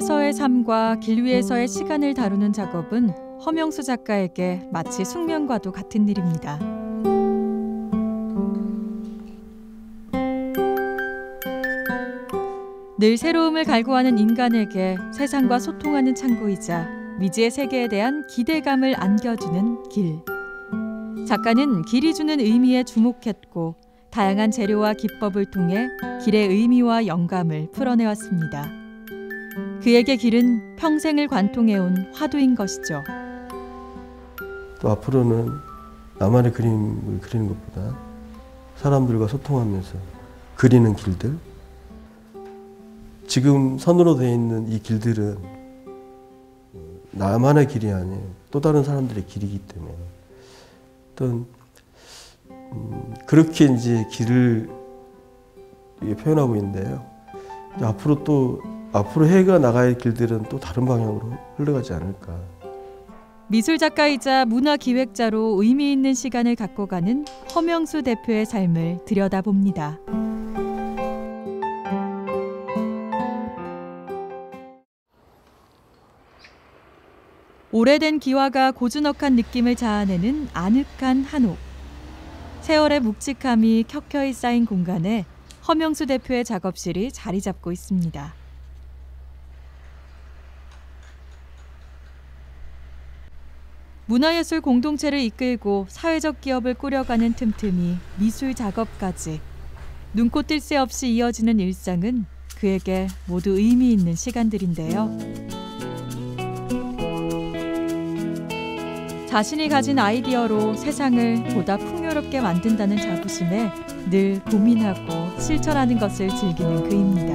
위에서의 삶과 길 위에서의 시간을 다루는 작업은 허명수 작가에게 마치 숙면과도 같은 일입니다. 늘 새로움을 갈구하는 인간에게 세상과 소통하는 창구이자 미지의 세계에 대한 기대감을 안겨주는 길. 작가는 길이 주는 의미에 주목했고 다양한 재료와 기법을 통해 길의 의미와 영감을 풀어내왔습니다. 그에게 길은 평생을 관통해온 화두인 것이죠. 또 앞으로는 나만의 그림을 그리는 것보다 사람들과 소통하면서 그리는 길들, 지금 선으로 되어 있는 이 길들은 나만의 길이 아니에요. 또 다른 사람들의 길이기 때문에 어떤 그렇게 이제 길을 표현하고 있는데요. 앞으로 해가 나갈 길들은 또 다른 방향으로 흘러가지 않을까. 미술 작가이자 문화 기획자로 의미 있는 시간을 갖고 가는 허명수 대표의 삶을 들여다봅니다. 오래된 기와가 고즈넉한 느낌을 자아내는 아늑한 한옥. 세월의 묵직함이 켜켜이 쌓인 공간에 허명수 대표의 작업실이 자리 잡고 있습니다. 문화예술 공동체를 이끌고 사회적 기업을 꾸려가는 틈틈이 미술 작업까지 눈코 뜰 새 없이 이어지는 일상은 그에게 모두 의미 있는 시간들인데요. 자신이 가진 아이디어로 세상을 보다 풍요롭게 만든다는 자부심에 늘 고민하고 실천하는 것을 즐기는 그입니다.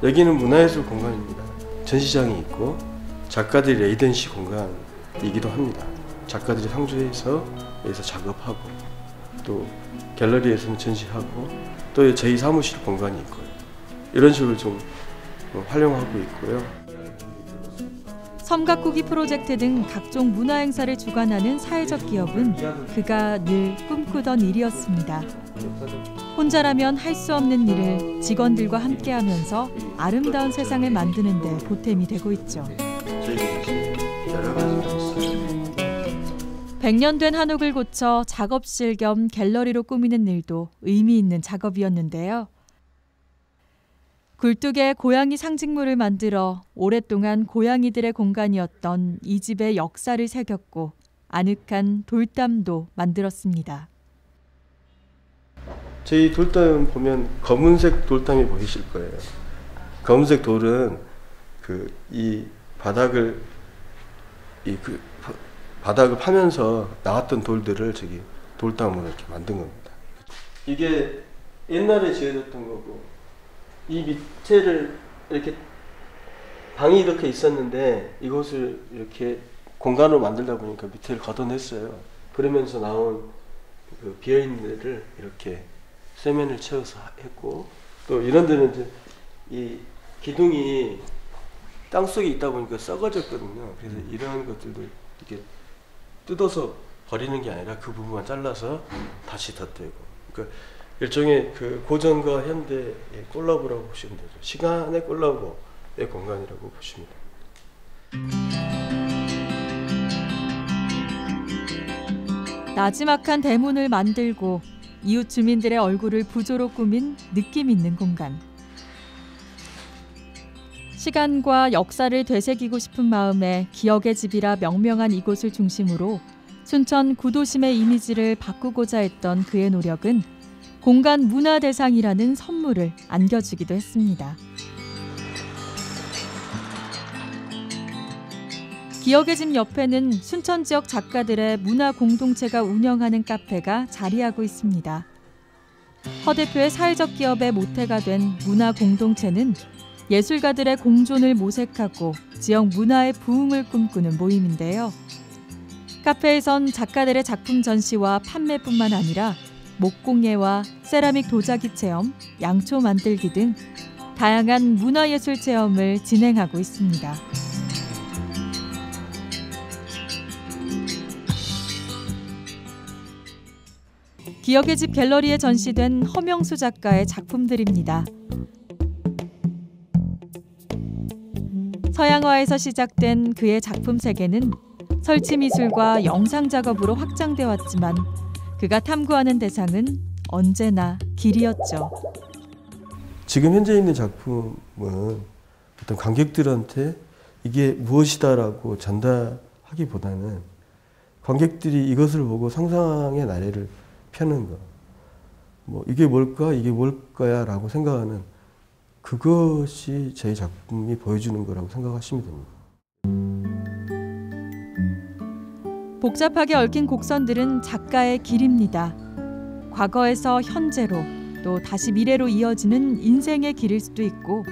여기는 문화예술 공간입니다. 전시장이 있고 작가들이 레이던시 공간이기도 합니다. 작가들이 상주해서 여기서 작업하고 또 갤러리에서는 전시하고 또 저희 사무실 공간이 있고요. 이런 식으로 좀 활용하고 있고요. 섬가꾸기 프로젝트 등 각종 문화 행사를 주관하는 사회적 기업은 그가 늘 꿈꾸던 일이었습니다. 혼자라면 할 수 없는 일을 직원들과 함께하면서 아름다운 세상을 만드는 데 보탬이 되고 있죠. 100년 된 한옥을 고쳐 작업실 겸 갤러리로 꾸미는 일도 의미 있는 작업이었는데요. 굴뚝에 고양이 상징물을 만들어 오랫동안 고양이들의 공간이었던 이 집의 역사를 새겼고 아늑한 돌담도 만들었습니다. 저희 돌담 보면 검은색 돌담이 보이실 거예요. 검은색 돌은 이 바닥을 파면서 나왔던 돌들을 저기 돌담으로 이렇게 만든 겁니다. 이게 옛날에 지어졌던 거고. 이 밑에를 이렇게 방이 이렇게 있었는데 이곳을 이렇게 공간으로 만들다 보니까 밑에를 걷어냈어요. 그러면서 나온 그 비어있는 데를 이렇게 세면을 채워서 했고 또 이런 데는 이제 이 기둥이 땅속에 있다 보니까 썩어졌거든요. 그래서 이런 것들도 이렇게 뜯어서 버리는 게 아니라 그 부분만 잘라서 다시 덧대고 그러니까 일종의 그 고전과 현대의 콜라보라고 보시면 되죠. 시간의 콜라보의 공간이라고 보시면 됩니다. 나지막한 대문을 만들고 이웃 주민들의 얼굴을 부조로 꾸민 느낌 있는 공간. 시간과 역사를 되새기고 싶은 마음에 기억의 집이라 명명한 이곳을 중심으로 춘천 구도심의 이미지를 바꾸고자 했던 그의 노력은 공간 문화대상이라는 선물을 안겨주기도 했습니다. 기억의 집 옆에는 순천 지역 작가들의 문화 공동체가 운영하는 카페가 자리하고 있습니다. 허 대표의 사회적 기업의 모태가 된 문화 공동체는 예술가들의 공존을 모색하고 지역 문화의 부흥을 꿈꾸는 모임인데요. 카페에선 작가들의 작품 전시와 판매뿐만 아니라 목공예와 세라믹 도자기 체험, 양초 만들기 등 다양한 문화예술 체험을 진행하고 있습니다. 기억의 집 갤러리에 전시된 허명수 작가의 작품들입니다. 서양화에서 시작된 그의 작품 세계는 설치 미술과 영상 작업으로 확장돼 왔지만 그가 탐구하는 대상은 언제나 길이었죠. 지금 현재 있는 작품은 어떤 관객들한테 이게 무엇이다라고 전달하기보다는 관객들이 이것을 보고 상상의 나래를 펴는 거. 뭐 이게 뭘까? 이게 뭘까야라고 생각하는 그것이 제 작품이 보여주는 거라고 생각하시면 됩니다. 복잡하게 얽힌 곡선들은 작가의 길입니다. 과거에서 현재로 또 다시 미래로 이어지는 인생의 길일 수도 있고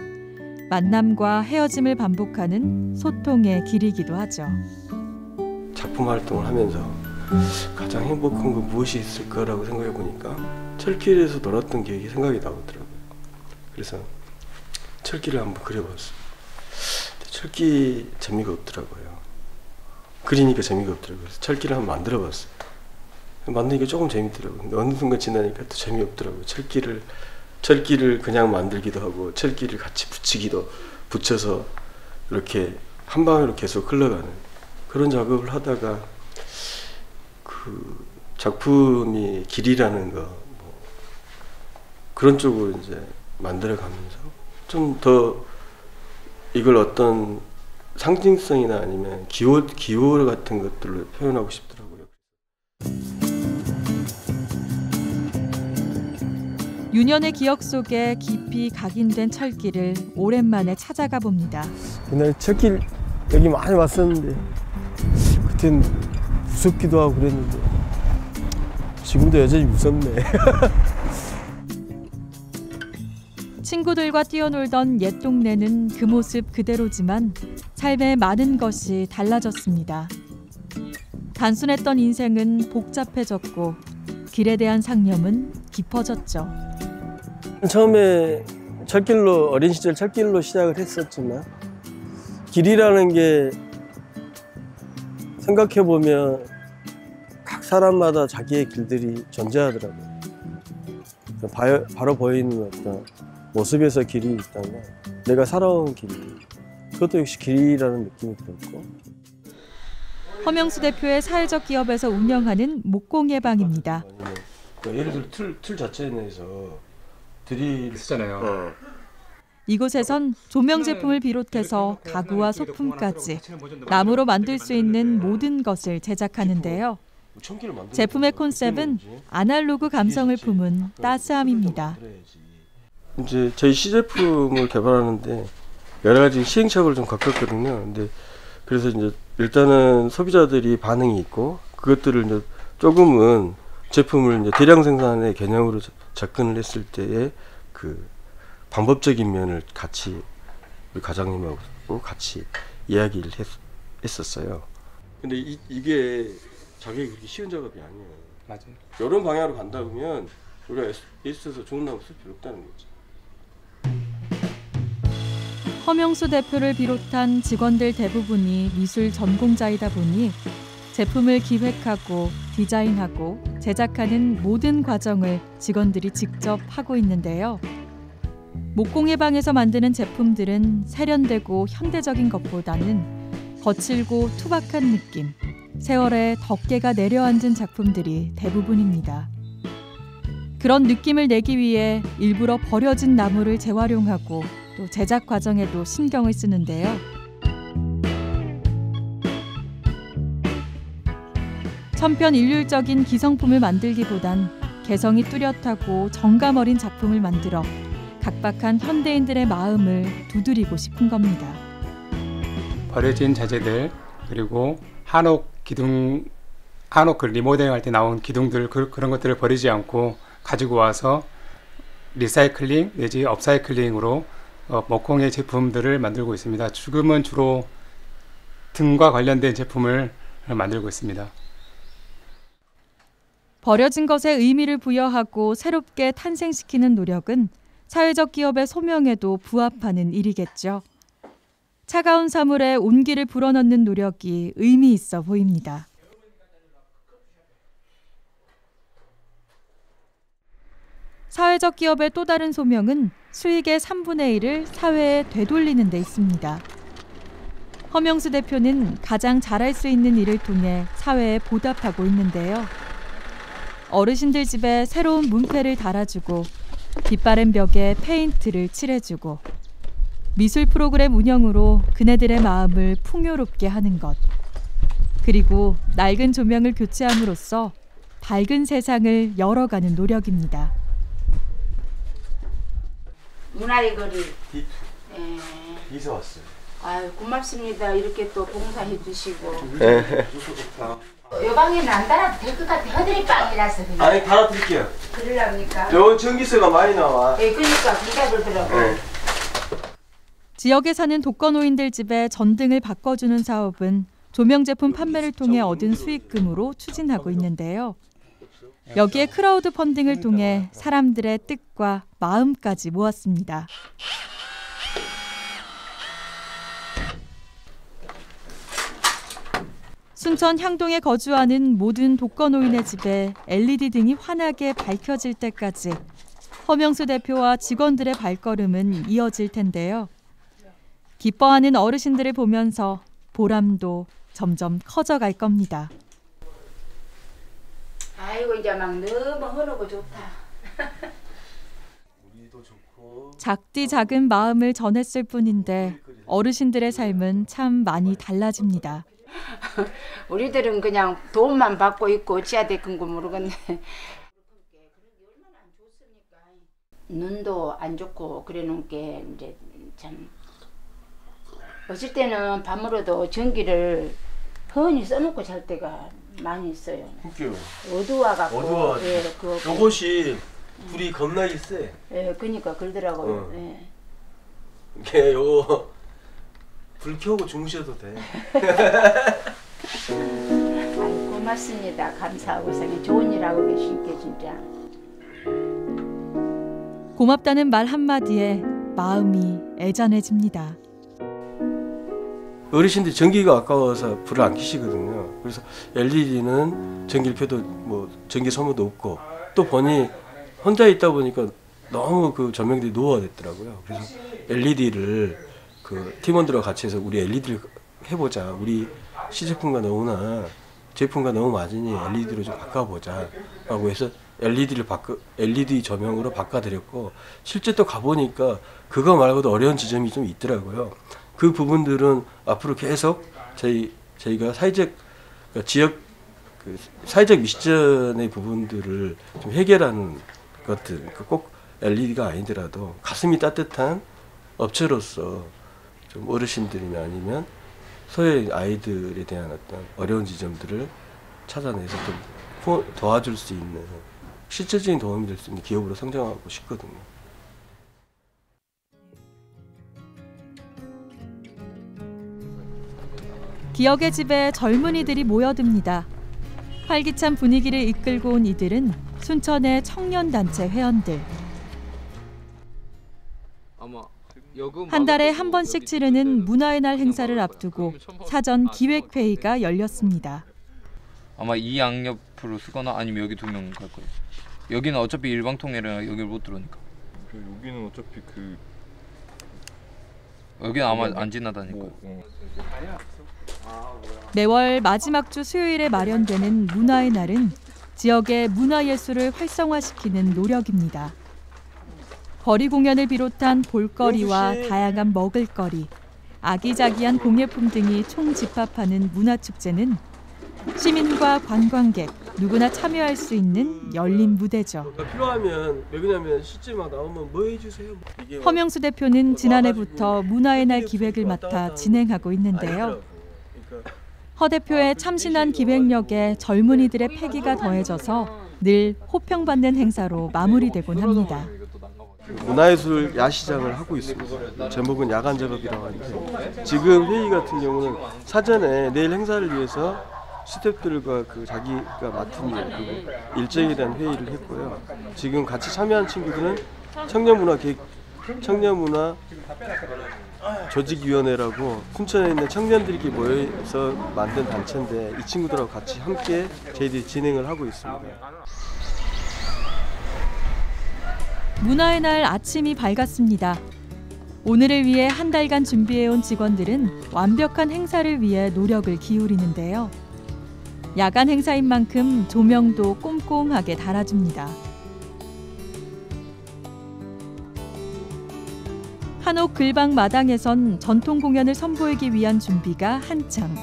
만남과 헤어짐을 반복하는 소통의 길이기도 하죠. 작품 활동을 하면서 가장 행복한 건 무엇이 있을까라고 생각해 보니까 철길에서 놀았던 기억이 생각이 나더라고요. 그래서 철길을 한번 그려봤어요. 철길 재미가 없더라고요. 그리니까 재미가 없더라고요. 그래서 철길을 한번 만들어봤어요. 만드니까 조금 재밌더라고요. 근데 어느 순간 지나니까 또 재미없더라고요. 철길을 그냥 만들기도 하고 철길을 같이 붙여서 이렇게 한 방향으로 계속 흘러가는 그런 작업을 하다가 그 작품이 길이라는 거 뭐 그런 쪽으로 이제 만들어가면서 좀 더 이걸 어떤 상징성이나 아니면 기호 같은 것들로 표현하고 싶더라고요. 유년의 기억 속에 깊이 각인된 철길을 오랜만에 찾아가 봅니다. 옛날에 철길 여기 많이 왔었는데 그땐 무섭기도 하고 그랬는데 지금도 여전히 무섭네. 친구들과 뛰어놀던 옛 동네는 그 모습 그대로지만 삶의 많은 것이 달라졌습니다. 단순했던 인생은 복잡해졌고 길에 대한 상념은 깊어졌죠. 처음에 어린 시절 철길로 시작을 했었지만 길이라는 게 생각해보면 각 사람마다 자기의 길들이 존재하더라고요. 바로 보이는 어떤 모습에서 길이 있다면 내가 살아온 길, 그것도 역시 길이라는 느낌이 들었고. 허명수 대표의 사회적 기업에서 운영하는 목공예방입니다. 예를 들어 틀 자체에 대해서 드릴 쓰잖아요. 이곳에선 조명 제품을 비롯해서 가구와 소품까지 나무로 만들 수 있는 모든 것을 제작하는데요. 제품의 컨셉은 아날로그 감성을 품은 따스함입니다. 이제 저희 시제품을 개발하는데 여러 가지 시행착오를 좀 겪었거든요. 근데 그래서 이제 일단은 소비자들이 반응이 있고 그것들을 이제 조금은 제품을 이제 대량 생산의 개념으로 접근을 했을 때의 그 방법적인 면을 같이 우리 과장님하고 같이 이야기를 했었어요. 근데 이게 작업이 그렇게 쉬운 작업이 아니에요. 맞아요. 이런 방향으로 간다 보면 우리가 애써서 좋은 나무 쓸 필요 없다는 거죠. 허명수 대표를 비롯한 직원들 대부분이 미술 전공자이다 보니 제품을 기획하고 디자인하고 제작하는 모든 과정을 직원들이 직접 하고 있는데요. 목공예방에서 만드는 제품들은 세련되고 현대적인 것보다는 거칠고 투박한 느낌, 세월의 덮개가 내려앉은 작품들이 대부분입니다. 그런 느낌을 내기 위해 일부러 버려진 나무를 재활용하고 또 제작 과정에도 신경을 쓰는데요. 천편일률적인 기성품을 만들기보단 개성이 뚜렷하고 정감 어린 작품을 만들어 각박한 현대인들의 마음을 두드리고 싶은 겁니다. 버려진 자재들 그리고 한옥 그 리모델링할 때 나온 기둥들 그런 것들을 버리지 않고 가지고 와서 리사이클링 내지 업사이클링으로 목공의 제품들을 만들고 있습니다. 지금은 주로 등과 관련된 제품을 만들고 있습니다. 버려진 것에 의미를 부여하고 새롭게 탄생시키는 노력은 사회적 기업의 소명에도 부합하는 일이겠죠. 차가운 사물에 온기를 불어넣는 노력이 의미 있어 보입니다. 사회적 기업의 또 다른 소명은 수익의 3분의 1을 사회에 되돌리는 데 있습니다. 허명수 대표는 가장 잘할 수 있는 일을 통해 사회에 보답하고 있는데요. 어르신들 집에 새로운 문패를 달아주고 빛바랜 벽에 페인트를 칠해주고 미술 프로그램 운영으로 그네들의 마음을 풍요롭게 하는 것. 그리고 낡은 조명을 교체함으로써 밝은 세상을 열어가는 노력입니다. 문화의 거리. 이사 왔어요. 아유 고맙습니다. 이렇게 또 봉사해 주시고. 요 방에는 안 달아도 될 것 같아. 허드렛 빵이라서 그냥. 아니 달아드릴게요. 그러려니까. 요 전기세가 많이 나와. 예, 그러니까 그러다 그러더라고. 네. 지역에 사는 독거노인들 집에 전등을 바꿔주는 사업은 조명 제품 판매를 통해 얻은 수익금으로 추진하고 있는데요. 여기에 크라우드 펀딩을 통해 사람들의 뜻과 마음까지 모았습니다. 순천 향동에 거주하는 모든 독거노인의 집에 LED 등이 환하게 밝혀질 때까지 허명수 대표와 직원들의 발걸음은 이어질 텐데요. 기뻐하는 어르신들을 보면서 보람도 점점 커져갈 겁니다. 아이고 이제 막 너무 흐르고 좋다. 작디 작은 마음을 전했을 뿐인데 어르신들의 삶은 참 많이 달라집니다. 우리들은 그냥 돈만 받고 있고 어찌해야 될건 모르겠네. 눈도 안 좋고 그래놓은 게 이제 참 어쩔 때는 밤으로도 전기를 흔히 써놓고 잘 때가 많이 있어요. 웃겨요. 어두워갖고. 어두워가지고. 예, 요것이 불이 겁나게 세. 예, 그러니까 그러더라고요. 예. 이게 요거 불 켜고 주무셔도 돼. 아유, 고맙습니다. 감사하고 생각 좋은 일 하고 계신게 진짜. 고맙다는 말 한마디에 마음이 애잔해집니다. 어르신들이 전기가 아까워서 불을 안 켜시거든요. 그래서 LED는 전기표도 뭐 전기 소모도 없고 또 보니 혼자 있다 보니까 너무 그 조명들이 노화됐더라고요. 그래서 LED를 그 팀원들과 같이 해서 우리 LED를 해보자. 우리 시제품과 너무나 제품과 너무 맞으니 LED로 좀 바꿔보자. 라고 해서 LED 조명으로 바꿔드렸고 실제 또 가보니까 그거 말고도 어려운 지점이 좀 있더라고요. 그 부분들은 앞으로 계속 저희가 지역 사회적 미션의 부분들을 좀 해결하는 것들, 꼭 LED가 아니더라도 가슴이 따뜻한 업체로서 좀 어르신들이나 아니면 소외 아이들에 대한 어떤 어려운 지점들을 찾아내서 좀 도와줄 수 있는 실질적인 도움이 될 수 있는 기업으로 성장하고 싶거든요. 기억의 집에 젊은이들이 모여듭니다. 활기찬 분위기를 이끌고 온 이들은 순천의 청년단체 회원들. 한 달에 한 번씩 치르는 문화의 날 행사를 앞두고 사전 기획회의가 열렸습니다. 아마 이 양옆으로 쓰거나 아니면 여기 2명 갈 거예요. 여기는 어차피 일방통행이라 여기를 못 들어오니까. 여기는 어차피 여기는 아마 안 지나다니까. 매월 마지막 주 수요일에 마련되는 문화의 날은 지역의 문화예술을 활성화시키는 노력입니다. 거리 공연을 비롯한 볼거리와 다양한 먹을거리, 아기자기한 공예품 등이 총집합하는 문화축제는 시민과 관광객 누구나 참여할 수 있는 열린 무대죠. 필요하면 왜냐면 실제 막 나오면 뭐 해주세요. 허명수 대표는 지난해부터 문화의 날 기획을 맡아 진행하고 있는데요. 허 대표의 참신한 기획력에 젊은이들의 패기가 더해져서 늘 호평받는 행사로 마무리되곤 합니다. 문화예술 야시장을 하고 있습니다. 제목은 야간 작업이라고 하는데 지금 회의 같은 경우는 사전에 내일 행사를 위해서 스태프들과 자기가 맡은 그 일정에 대한 회의를 했고요. 지금 같이 참여한 친구들은 청년문화 조직위원회라고 순천에 있는 청년들이 모여서 만든 단체인데 이 친구들하고 같이 함께 저희들이 진행을 하고 있습니다. 문화의 날 아침이 밝았습니다. 오늘을 위해 한 달간 준비해온 직원들은 완벽한 행사를 위해 노력을 기울이는데요. 야간 행사인 만큼 조명도 꼼꼼하게 달아줍니다. 한옥 글방 마당에선 전통 공연을 선보이기 위한 준비가 한창.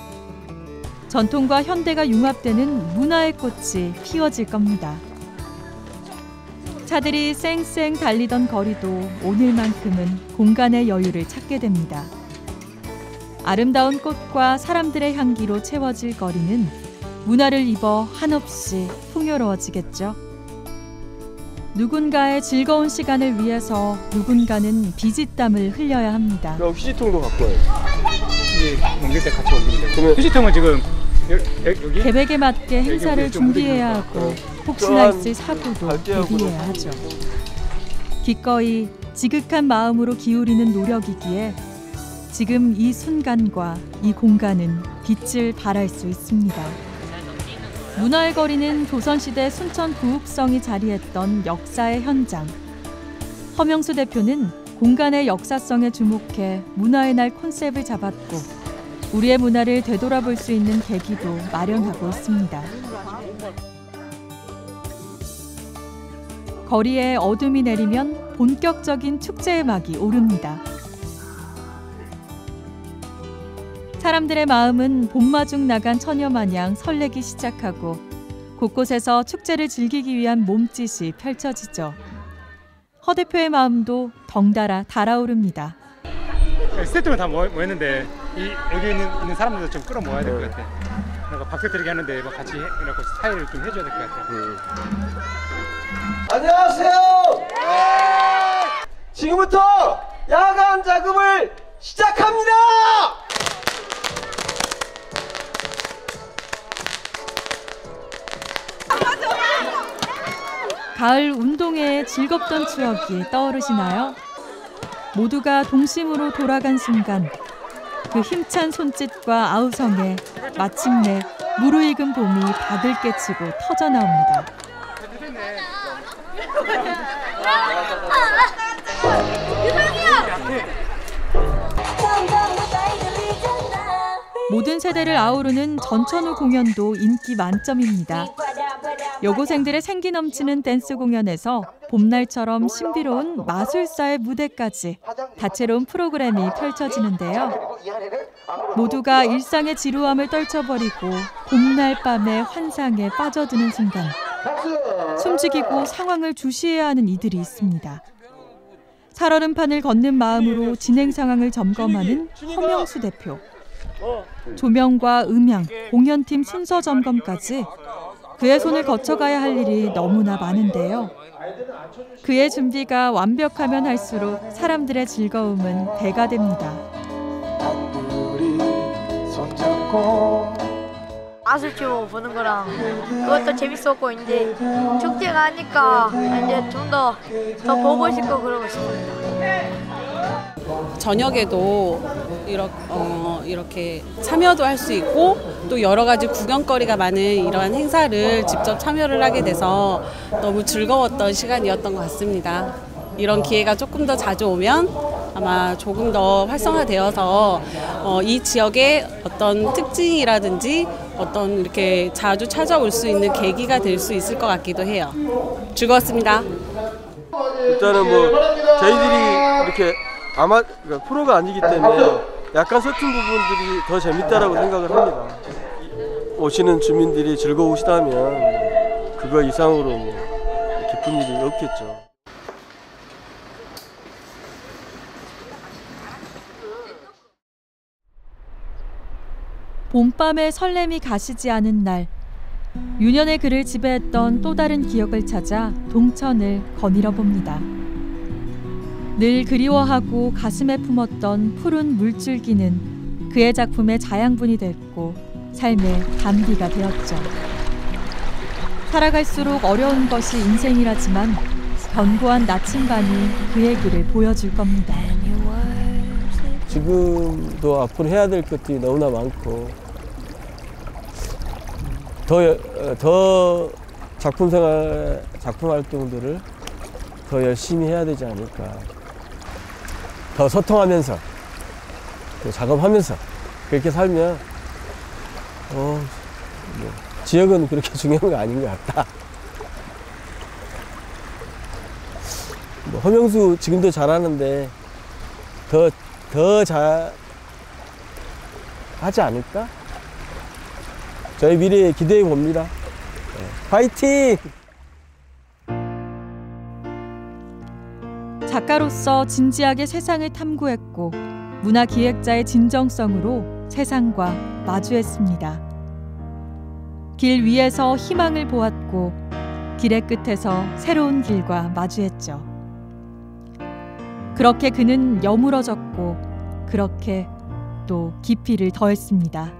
전통과 현대가 융합되는 문화의 꽃이 피어질 겁니다. 차들이 쌩쌩 달리던 거리도 오늘만큼은 공간의 여유를 찾게 됩니다. 아름다운 꽃과 사람들의 향기로 채워질 거리는 문화를 입어 한없이 풍요로워지겠죠. 누군가의 즐거운 시간을 위해서 누군가는 비짓땀을 흘려야 합니다. 그럼 휴지통도 갖고 와요. 이게 옮길 때 같이 옮기면 돼요. 그러면 휴지통은 지금 여기? 계획에 맞게 행사를 여기 좀 준비해야 묻어있는 하고 거. 혹시나 또한 있을 사고도 갈대하고는 대비해야 하죠. 기꺼이 지극한 마음으로 기울이는 노력이기에 지금 이 순간과 이 공간은 빛을 발할 수 있습니다. 문화의 거리는 조선시대 순천 구읍성이 자리했던 역사의 현장. 허명수 대표는 공간의 역사성에 주목해 문화의 날 컨셉을 잡았고 우리의 문화를 되돌아볼 수 있는 계기도 마련하고 있습니다. 거리에 어둠이 내리면 본격적인 축제의 막이 오릅니다. 사람들의 마음은 봄마중 나간 처녀 마냥 설레기 시작하고 곳곳에서 축제를 즐기기 위한 몸짓이 펼쳐지죠. 허 대표의 마음도 덩달아 달아오릅니다. 스태프들은 다 모였는데 여기 있는 사람들도 좀 끌어모아야 될 것 같아. 그러니까 박수 드리게 하는데 뭐 같이 이렇게 사회를 좀 해줘야 될 것 같아. 안녕하세요. 지금부터 야간 작업을 시작합니다. 가을 운동회의 즐겁던 추억이 떠오르시나요? 모두가 동심으로 돌아간 순간 그 힘찬 손짓과 아우성에 마침내 무르익은 봄이 바들 깨치고 터져나옵니다. 모든 세대를 아우르는 전천후 공연도 인기 만점입니다. 여고생들의 생기 넘치는 댄스 공연에서 봄날처럼 신비로운 마술사의 무대까지 다채로운 프로그램이 펼쳐지는데요. 모두가 일상의 지루함을 떨쳐버리고 봄날 밤의 환상에 빠져드는 순간 숨죽이고 상황을 주시해야 하는 이들이 있습니다. 살얼음판을 걷는 마음으로 진행 상황을 점검하는 허명수 대표. 조명과 음향, 공연팀 순서 점검까지 그의 손을 거쳐가야 할 일이 너무나 많은데요. 그의 준비가 완벽하면 할수록 사람들의 즐거움은 배가 됩니다. 마술쇼 보는 거랑 그것도 재밌었고 이제 축제가 하니까 이제 좀 더 보고 싶고 그러고 싶습니다. 저녁에도 이렇게 참여도 할 수 있고 또 여러 가지 구경거리가 많은 이러한 행사를 직접 참여를 하게 돼서 너무 즐거웠던 시간이었던 것 같습니다. 이런 기회가 조금 더 자주 오면 아마 조금 더 활성화되어서 이 지역의 어떤 특징이라든지 어떤 이렇게 자주 찾아올 수 있는 계기가 될 수 있을 것 같기도 해요. 즐거웠습니다. 일단은 뭐 저희들이 이렇게 그러니까 프로가 아니기 때문에 약간 서툰 부분들이 더 재밌다라고 생각을 합니다. 오시는 주민들이 즐거우시다면 그거 이상으로 뭐 기쁜 일이 없겠죠. 봄밤의 설렘이 가시지 않은 날, 유년의 그를 지배했던 또 다른 기억을 찾아 동천을 거닐어 봅니다. 늘 그리워하고 가슴에 품었던 푸른 물줄기는 그의 작품의 자양분이 됐고 삶의 단비가 되었죠. 살아갈수록 어려운 것이 인생이라지만 견고한 나침반이 그의 길을 보여줄 겁니다. 지금도 앞으로 해야 될 것들이 너무나 많고 더 작품 활동들을 더 열심히 해야 되지 않을까. 더 소통하면서 또 작업하면서 그렇게 살면 뭐 지역은 그렇게 중요한 거 아닌 것 같다. 뭐 허명수 지금도 잘하는데 더 잘 하지 않을까? 저희 미래에 기대해 봅니다. 파이팅! 작가로서 진지하게 세상을 탐구했고 문화기획자의 진정성으로 세상과 마주했습니다. 길 위에서 희망을 보았고 길의 끝에서 새로운 길과 마주했죠. 그렇게 그는 여물어졌고 그렇게 또 깊이를 더했습니다.